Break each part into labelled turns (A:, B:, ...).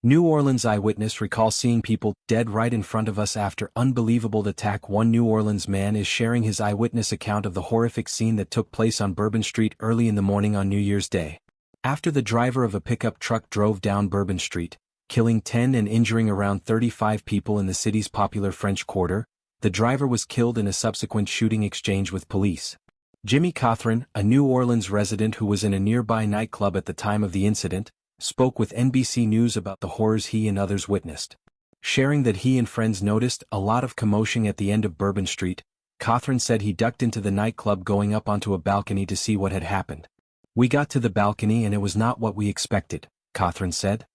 A: New Orleans eyewitness recalls seeing people dead right in front of us after unbelievable attack. One New Orleans man is sharing his eyewitness account of the horrific scene that took place on Bourbon Street early in the morning on New Year's Day. After the driver of a pickup truck drove down Bourbon Street, killing 10 and injuring around 35 people in the city's popular French Quarter, the driver was killed in a subsequent shooting exchange with police. Jimmy Cothran, a New Orleans resident who was in a nearby nightclub at the time of the incident, spoke with NBC News about the horrors he and others witnessed. Sharing that he and friends noticed a lot of commotion at the end of Bourbon Street, Cothran said he ducked into the nightclub going up onto a balcony to see what had happened. "We got to the balcony and it was not what we expected," Cothran said.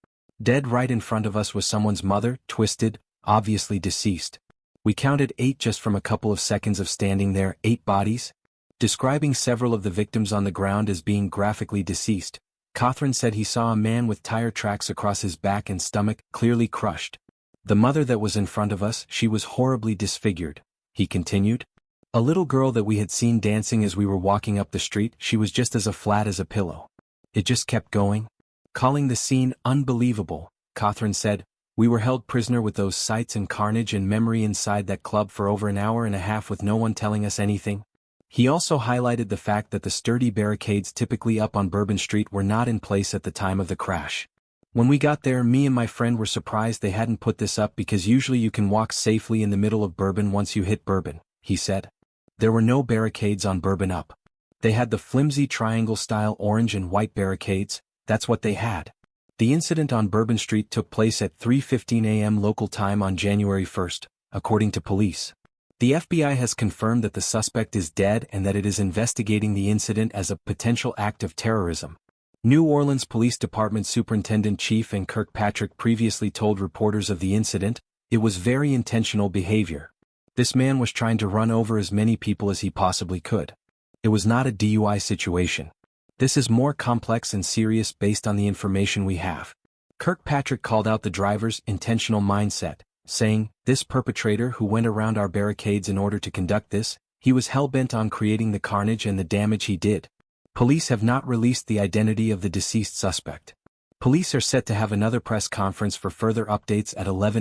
A: "Dead right in front of us was someone's mother, twisted, obviously deceased. We counted 8 just from a couple of seconds of standing there, 8 bodies." Describing several of the victims on the ground as being graphically deceased, Cothran said he saw a man with tire tracks across his back and stomach, clearly crushed. "The mother that was in front of us, she was horribly disfigured," he continued. "A little girl that we had seen dancing as we were walking up the street, she was just as flat as a pillow. It just kept going." Calling the scene unbelievable, Cothran said, "We were held prisoner with those sights and carnage and memory inside that club for over an hour and a half with no one telling us anything." He also highlighted the fact that the sturdy barricades typically up on Bourbon Street were not in place at the time of the crash. "When we got there, me and my friend were surprised they hadn't put this up because usually you can walk safely in the middle of Bourbon once you hit Bourbon," he said. "There were no barricades on Bourbon up. They had the flimsy triangle-style orange and white barricades, that's what they had." The incident on Bourbon Street took place at 3:15 a.m. local time on January 1, according to police. The FBI has confirmed that the suspect is dead and that it is investigating the incident as a potential act of terrorism. New Orleans Police Department Superintendent Chief and Kirkpatrick previously told reporters of the incident, "It was very intentional behavior. This man was trying to run over as many people as he possibly could. It was not a DUI situation. This is more complex and serious based on the information we have." Kirkpatrick called out the driver's intentional mindset, saying, "This perpetrator who went around our barricades in order to conduct this, he was hell-bent on creating the carnage and the damage he did." Police have not released the identity of the deceased suspect. Police are set to have another press conference for further updates at 11